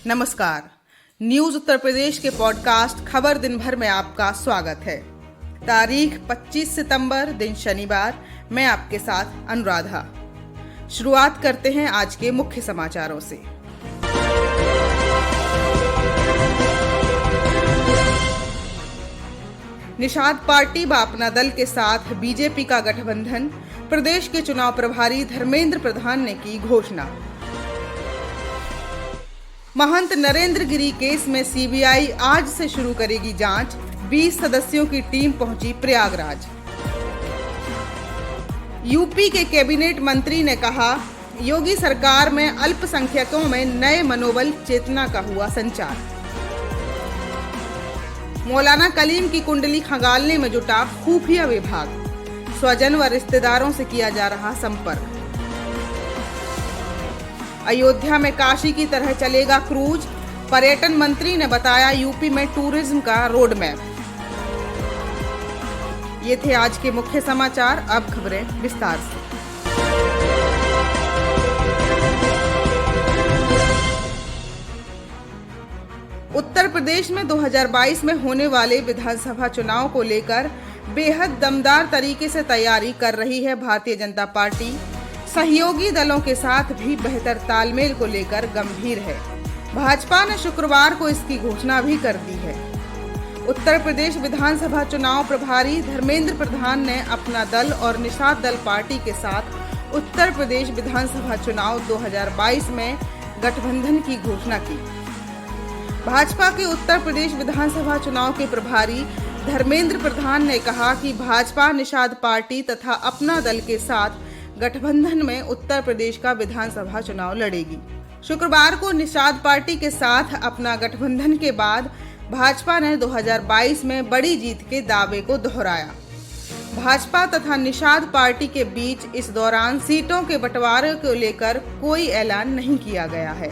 नमस्कार। न्यूज उत्तर प्रदेश के पॉडकास्ट खबर दिन भर में आपका स्वागत है। तारीख 25 सितंबर दिन शनिवार। मैं आपके साथ अनुराधा। शुरुआत करते हैं आज के मुख्य समाचारों से। निषाद पार्टी व अपना दल के साथ बीजेपी का गठबंधन, प्रदेश के चुनाव प्रभारी धर्मेंद्र प्रधान ने की घोषणा। महंत नरेंद्र गिरी केस में सीबीआई आज से शुरू करेगी जांच। 20 सदस्यों की टीम पहुंची प्रयागराज। यूपी के कैबिनेट मंत्री ने कहा, योगी सरकार में अल्पसंख्यकों में नए मनोबल चेतना का हुआ संचार। मौलाना कलीम की कुंडली खंगालने में जुटा खुफिया विभाग, स्वजन व रिश्तेदारों से किया जा रहा संपर्क। अयोध्या में काशी की तरह चलेगा क्रूज, पर्यटन मंत्री ने बताया यूपी में टूरिज्म का रोड मैप। ये थे आज के मुख्य समाचार। अब खबरें विस्तार से। उत्तर प्रदेश में 2022 में होने वाले विधानसभा चुनाव को लेकर बेहद दमदार तरीके से तैयारी कर रही है भारतीय जनता पार्टी। सहयोगी दलों के साथ भी बेहतर तालमेल को लेकर गंभीर है। भाजपा ने शुक्रवार को इसकी घोषणा भी कर दी है। उत्तर प्रदेश विधानसभा चुनाव प्रभारी धर्मेंद्र प्रधान ने अपना दल और निषाद दल पार्टी के साथ उत्तर प्रदेश विधानसभा चुनाव 2022 में गठबंधन की घोषणा की। भाजपा के उत्तर प्रदेश विधानसभा चुनाव के प्रभारी धर्मेंद्र प्रधान ने कहा कि भाजपा निषाद पार्टी तथा अपना दल के साथ गठबंधन में उत्तर प्रदेश का विधानसभा चुनाव लड़ेगी। शुक्रवार को निषाद पार्टी के साथ अपना गठबंधन के बाद भाजपा ने 2022 में बड़ी जीत के दावे को दोहराया। भाजपा तथा निषाद पार्टी के बीच इस दौरान सीटों के बंटवारे को लेकर कोई ऐलान नहीं किया गया है।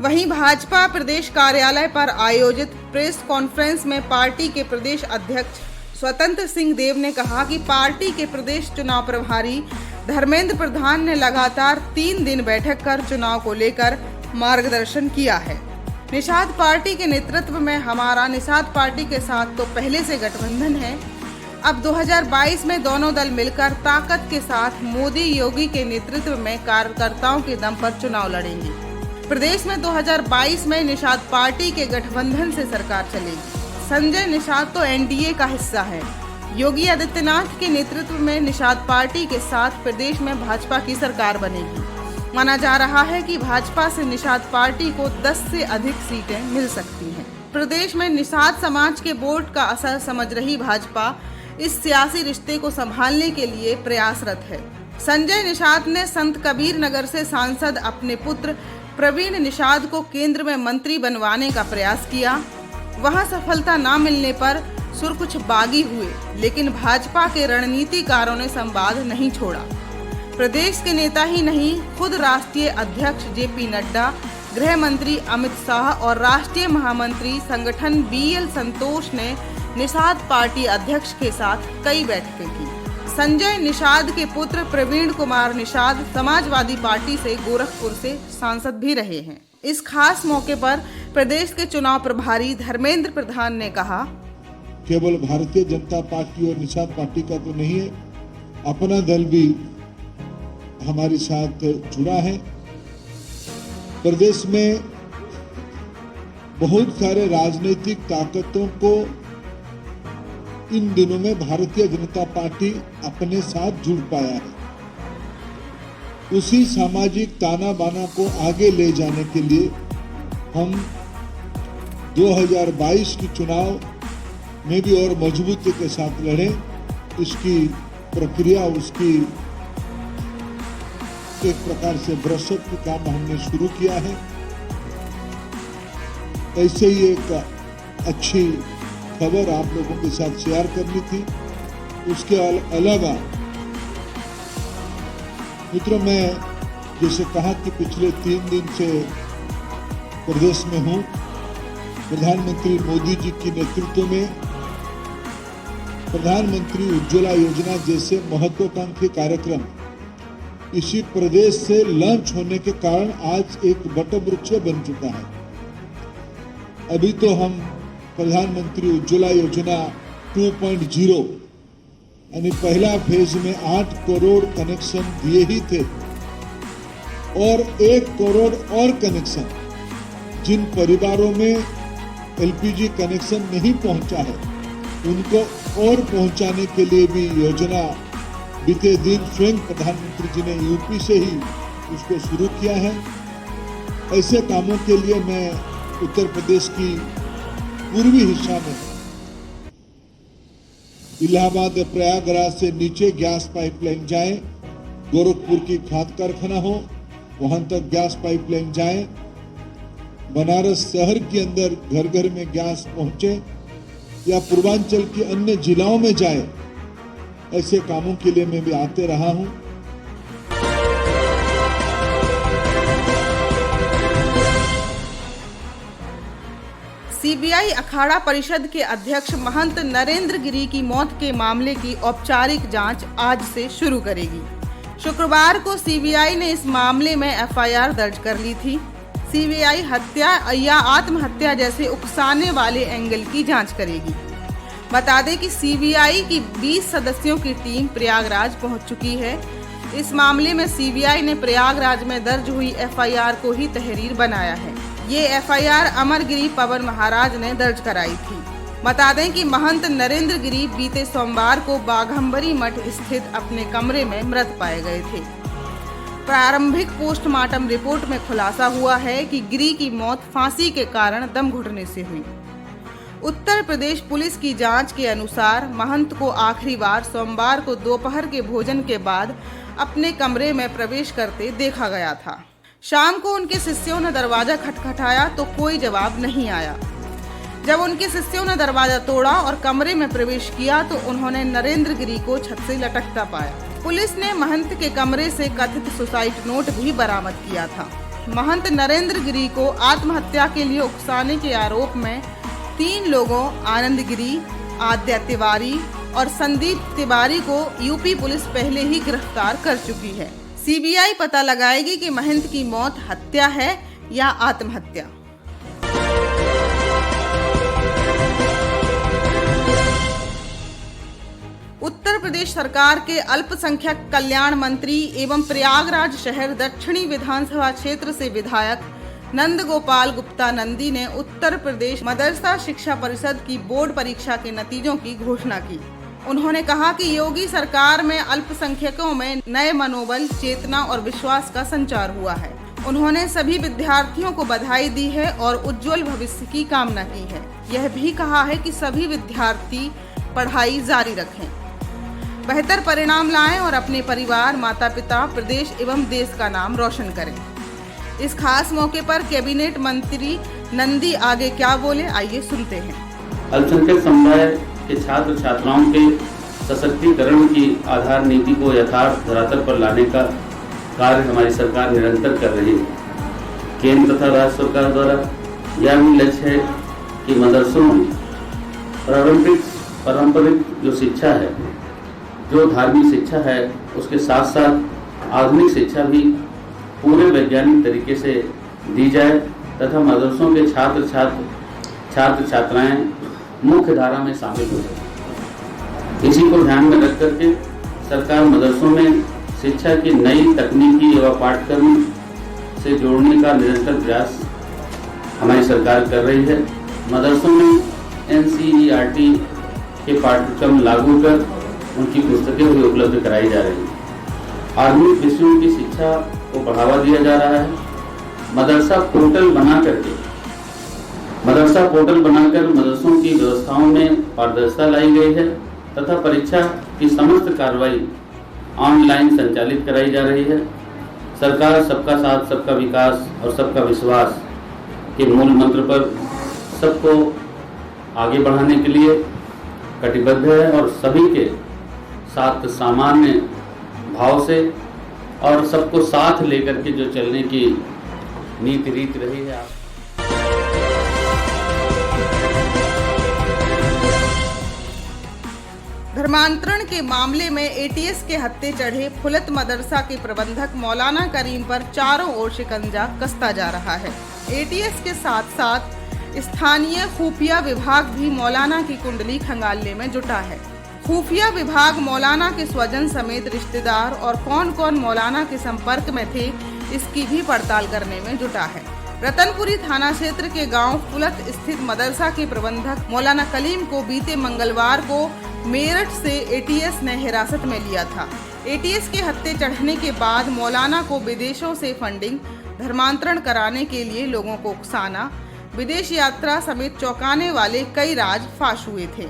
वहीं भाजपा प्रदेश कार्यालय पर आयोजित प्रेस कॉन्फ्रेंस में पार्टी के प्रदेश अध्यक्ष स्वतंत्र सिंह देव ने कहा कि पार्टी के प्रदेश चुनाव प्रभारी धर्मेंद्र प्रधान ने लगातार 3 दिन बैठक कर चुनाव को लेकर मार्गदर्शन किया है। निषाद पार्टी के नेतृत्व में हमारा निषाद पार्टी के साथ तो पहले से गठबंधन है। अब 2022 में दोनों दल मिलकर ताकत के साथ मोदी योगी के नेतृत्व में कार्यकर्ताओं के दम पर चुनाव लड़ेंगे। प्रदेश में 2022 में निषाद पार्टी के गठबंधन से सरकार चलेगी। संजय निषाद तो एनडीए का हिस्सा है। योगी आदित्यनाथ के नेतृत्व में निषाद पार्टी के साथ प्रदेश में भाजपा की सरकार बनेगी। माना जा रहा है कि भाजपा से निषाद पार्टी को 10 से अधिक सीटें मिल सकती हैं। प्रदेश में निषाद समाज के वोट का असर समझ रही भाजपा इस सियासी रिश्ते को संभालने के लिए प्रयासरत है। संजय निषाद ने संत कबीर नगर से सांसद अपने पुत्र प्रवीण निषाद को केंद्र में मंत्री बनवाने का प्रयास किया। वहां सफलता न मिलने पर सुर कुछ बागी हुए, लेकिन भाजपा के रणनीतिकारों ने संवाद नहीं छोड़ा। प्रदेश के नेता ही नहीं, खुद राष्ट्रीय अध्यक्ष जेपी नड्डा, गृह मंत्री अमित शाह और राष्ट्रीय महामंत्री संगठन बीएल संतोष ने निषाद पार्टी अध्यक्ष के साथ कई बैठकें की। संजय निषाद के पुत्र प्रवीण कुमार निषाद समाजवादी पार्टी से गोरखपुर से सांसद भी रहे हैं। इस खास मौके पर प्रदेश के चुनाव प्रभारी धर्मेंद्र प्रधान ने कहा, केवल भारतीय जनता पार्टी और निषाद पार्टी का तो नहीं है, अपना दल भी हमारे साथ जुड़ा है। प्रदेश में बहुत सारे राजनीतिक ताकतों को इन दिनों में भारतीय जनता पार्टी अपने साथ जुड़ पाया है। उसी सामाजिक ताना बाना को आगे ले जाने के लिए हम 2022 के चुनाव में भी और मजबूती के साथ लड़ें। इसकी प्रक्रिया, उसकी एक प्रकार से ब्रशअप का काम हमने शुरू किया है। ऐसे ही एक अच्छी खबर आप लोगों के साथ शेयर करनी थी। उसके अलावा मित्रों, मैं जैसे कहा कि पिछले 3 दिन से प्रदेश में हूं। प्रधानमंत्री मोदी जी के नेतृत्व में प्रधानमंत्री उज्ज्वला योजना जैसे महत्वाकांक्षी कार्यक्रम इसी प्रदेश से लॉन्च होने के कारण आज एक वट वृक्ष बन चुका है। अभी तो हम प्रधानमंत्री उज्ज्वला योजना 2.0 यानी पहला फेज में 8 करोड़ कनेक्शन दिए ही थे और 1 करोड़ और कनेक्शन जिन परिवारों में एलपीजी कनेक्शन नहीं पहुंचा है उनको और पहुंचाने के लिए भी योजना बीते दिन स्वयं प्रधानमंत्री जी ने यूपी से ही उसको शुरू किया है। ऐसे कामों के लिए मैं उत्तर प्रदेश की पूर्वी हिस्सा में इलाहाबाद प्रयागराज से नीचे गैस पाइपलाइन जाए, गोरखपुर की खाद कारखाना हो वहां तक गैस पाइपलाइन जाए, बनारस शहर के अंदर घर घर में गैस पहुंचे या पूर्वांचल के अन्य जिलाओं में जाए, ऐसे कामों के लिए मैं भी आते रहा हूं। सीबीआई अखाड़ा परिषद के अध्यक्ष महंत नरेंद्र गिरी की मौत के मामले की औपचारिक जांच आज से शुरू करेगी। शुक्रवार को सीबीआई ने इस मामले में एफआईआर दर्ज कर ली थी। सीबीआई हत्या या आत्महत्या जैसे उकसाने वाले एंगल की जांच करेगी। बता दें कि सीबीआई की 20 सदस्यों की टीम प्रयागराज पहुंच चुकी है। इस मामले में सीबीआई ने प्रयागराज में दर्ज हुई एफआईआर को ही तहरीर बनाया है। ये एफआईआर अमरगिरी पवन महाराज ने दर्ज कराई थी। बता दें कि महंत नरेंद्र गिरी बीते सोमवार को बाघंबरी मठ स्थित अपने कमरे में मृत पाए गए थे। प्रारंभिक पोस्टमार्टम रिपोर्ट में खुलासा हुआ है कि गिरी की मौत फांसी के कारण दम घुटने से हुई। उत्तर प्रदेश पुलिस की जांच के अनुसार महंत को आखिरी बार सोमवार को दोपहर के भोजन के बाद अपने कमरे में प्रवेश करते देखा गया था। शाम को उनके शिष्यों ने दरवाजा खटखटाया तो कोई जवाब नहीं आया। जब उनके शिष्यों ने दरवाजा तोड़ा और कमरे में प्रवेश किया तो उन्होंने नरेंद्र गिरी को छत से लटकता पाया। पुलिस ने महंत के कमरे से कथित सुसाइड नोट भी बरामद किया था। महंत नरेंद्र गिरी को आत्महत्या के लिए उकसाने के आरोप में 3 लोगों आनंद गिरी, आद्या तिवारी और संदीप तिवारी को यूपी पुलिस पहले ही गिरफ्तार कर चुकी है। सीबीआई पता लगाएगी कि महंत की मौत हत्या है या आत्महत्या। उत्तर प्रदेश सरकार के अल्पसंख्यक कल्याण मंत्री एवं प्रयागराज शहर दक्षिणी विधानसभा क्षेत्र से विधायक नंद गोपाल गुप्ता नंदी ने उत्तर प्रदेश मदरसा शिक्षा परिषद की बोर्ड परीक्षा के नतीजों की घोषणा की। उन्होंने कहा कि योगी सरकार में अल्पसंख्यकों में नए मनोबल, चेतना और विश्वास का संचार हुआ है। उन्होंने सभी विद्यार्थियों को बधाई दी है और उज्जवल भविष्य की कामना की है। यह भी कहा है कि सभी विद्यार्थी पढ़ाई जारी रखें, बेहतर परिणाम लाएं और अपने परिवार, माता पिता, प्रदेश एवं देश का नाम रोशन करें। इस खास मौके पर कैबिनेट मंत्री नंदी आगे क्या बोले, आइए सुनते हैं। अल्पसंख्यक समुदाय के छात्र छात्राओं के सशक्तिकरण की आधार नीति को यथार्थ धरातल पर लाने का कार्य हमारी सरकार निरंतर कर रही है। केंद्र तथा राज्य सरकार द्वारा यह भी लक्ष्य है कि मदरसों में पारंपरिक जो शिक्षा है, जो धार्मिक शिक्षा है, उसके साथ साथ आधुनिक शिक्षा भी पूरे वैज्ञानिक तरीके से दी जाए तथा मदरसों के छात्र छात्राएं मुख्य धारा में शामिल हो जाए। इसी को ध्यान में रख करके सरकार मदरसों में शिक्षा की नई तकनीकी एवं पाठ्यक्रम से जोड़ने का निरंतर प्रयास हमारी सरकार कर रही है। मदरसों में NCERT के पाठ्यक्रम लागू कर उनकी पुस्तकें भी उपलब्ध कराई जा रही हैं। आधुनिक विषयों की शिक्षा को बढ़ावा दिया जा रहा है। मदरसा पोर्टल बनाकर मदरसों की व्यवस्थाओं में पारदर्शिता लाई गई है तथा परीक्षा की समस्त कार्रवाई ऑनलाइन संचालित कराई जा रही है। सरकार सबका साथ, सबका विकास और सबका विश्वास के मूल मंत्र पर सबको आगे बढ़ाने के लिए कटिबद्ध है और सभी के साथ सामान्य भाव से और सबको साथ लेकर के जो चलने की नीति रीति रही है। धर्मांतरण के मामले में ATS के हत्थे चढ़े फुलत मदरसा के प्रबंधक मौलाना करीम पर चारों ओर शिकंजा कसता जा रहा है। ATS के साथ साथ स्थानीय खुफिया विभाग भी मौलाना की कुंडली खंगालने में जुटा है। खुफिया विभाग मौलाना के स्वजन समेत रिश्तेदार और कौन कौन मौलाना के संपर्क में थे, इसकी भी पड़ताल करने में जुटा है। रतनपुरी थाना क्षेत्र के गांव फुलत स्थित मदरसा के प्रबंधक मौलाना कलीम को बीते मंगलवार को मेरठ से एटीएस ने हिरासत में लिया था। एटीएस के हत्थे चढ़ने के बाद मौलाना को विदेशों से फंडिंग, धर्मांतरण कराने के लिए लोगों को उकसाना, विदेश यात्रा समेत चौंकाने वाले कई राज फाश हुए थे।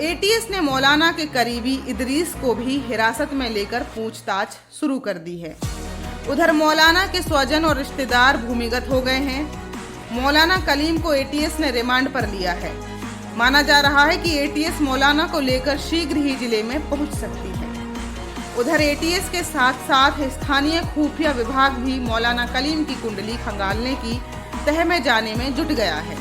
एटीएस ने मौलाना के करीबी इदरीस को भी हिरासत में लेकर पूछताछ शुरू कर दी है। उधर मौलाना के स्वजन और रिश्तेदार भूमिगत हो गए हैं। मौलाना कलीम को एटीएस ने रिमांड पर लिया है। माना जा रहा है कि एटीएस मौलाना को लेकर शीघ्र ही जिले में पहुंच सकती है। उधर एटीएस के साथ साथ स्थानीय खुफिया विभाग भी मौलाना कलीम की कुंडली खंगालने की तह में जाने में जुट गया है।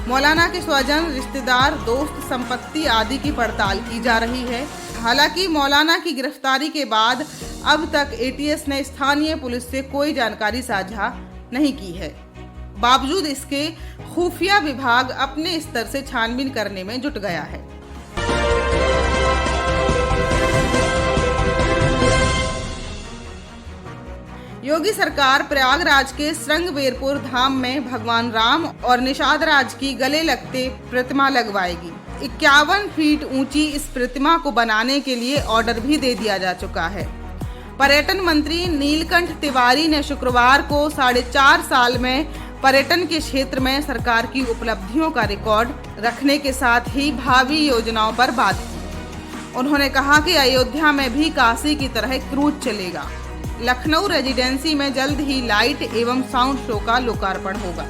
मौलाना के स्वजन, रिश्तेदार, दोस्त, संपत्ति आदि की पड़ताल की जा रही है। हालांकि मौलाना की गिरफ्तारी के बाद अब तक एटीएस ने स्थानीय पुलिस से कोई जानकारी साझा नहीं की है। बावजूद इसके खुफिया विभाग अपने स्तर से छानबीन करने में जुट गया है। योगी सरकार प्रयागराज के श्रृंगवेरपुर धाम में भगवान राम और निषाद राज की गले लगते प्रतिमा लगवाएगी। 51 फीट ऊंची इस प्रतिमा को बनाने के लिए ऑर्डर भी दे दिया जा चुका है। पर्यटन मंत्री नीलकंठ तिवारी ने शुक्रवार को 4.5 साल में पर्यटन के क्षेत्र में सरकार की उपलब्धियों का रिकॉर्ड रखने के साथ ही भावी योजनाओं पर बात की। उन्होंने कहा कि अयोध्या में भी काशी की तरह क्रूज चलेगा। लखनऊ रेजिडेंसी में जल्द ही लाइट एवं साउंड शो का लोकार्पण होगा।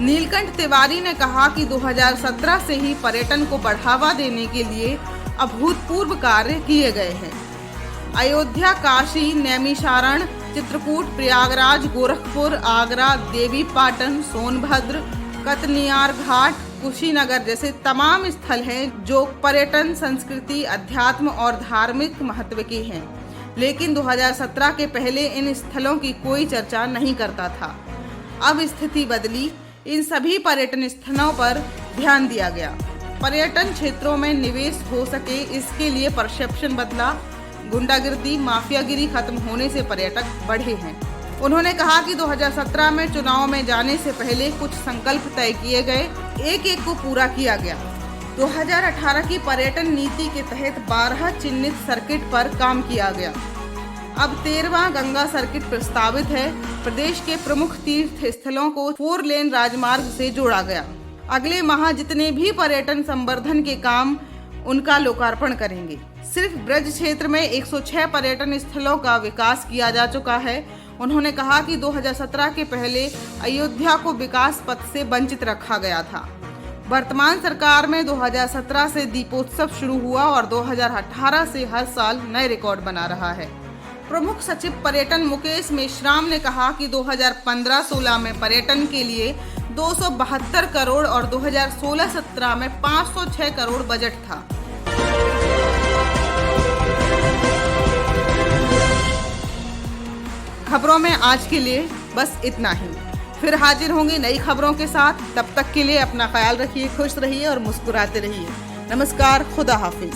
नीलकंठ तिवारी ने कहा कि 2017 से ही पर्यटन को बढ़ावा देने के लिए अभूतपूर्व कार्य किए गए हैं। अयोध्या, काशी, नैमिषारण, चित्रकूट, प्रयागराज, गोरखपुर, आगरा, देवीपाटन, सोनभद्र, कतनियार घाट, कुशीनगर जैसे तमाम स्थल हैं जो पर्यटन, संस्कृति, अध्यात्म और धार्मिक महत्व के हैं। लेकिन 2017 के पहले इन स्थलों की कोई चर्चा नहीं करता था। अब स्थिति बदली, इन सभी पर्यटन स्थलों पर ध्यान दिया गया। पर्यटन क्षेत्रों में निवेश हो सके, इसके लिए परसेप्शन बदला। गुंडागिरी, माफियागिरी खत्म होने से पर्यटक बढ़े हैं। उन्होंने कहा कि 2017 में चुनाव में जाने से पहले कुछ संकल्प तय किए गए, एक एक को पूरा किया गया। 2018 की पर्यटन नीति के तहत 12 चिन्हित सर्किट पर काम किया गया। अब 13वां गंगा सर्किट प्रस्तावित है। प्रदेश के प्रमुख तीर्थ स्थलों को 4 लेन राजमार्ग से जोड़ा गया। अगले माह जितने भी पर्यटन संवर्धन के काम, उनका लोकार्पण करेंगे। सिर्फ ब्रज क्षेत्र में 106 पर्यटन स्थलों का विकास किया जा चुका है। उन्होंने कहा कि 2017 के पहले अयोध्या को विकास पथ से वंचित रखा गया था। वर्तमान सरकार में 2017 से दीपोत्सव शुरू हुआ और 2018 से हर साल नए रिकॉर्ड बना रहा है। प्रमुख सचिव पर्यटन मुकेश मेश्राम ने कहा कि 2015-16 में पर्यटन के लिए 272 करोड़ और 2016-17 में 506 करोड़ बजट था। खबरों में आज के लिए बस इतना ही। फिर हाजिर होंगे नई खबरों के साथ। तब तक के लिए अपना ख्याल रखिए, खुश रहिए और मुस्कुराते रहिए। नमस्कार, खुदा हाफिज।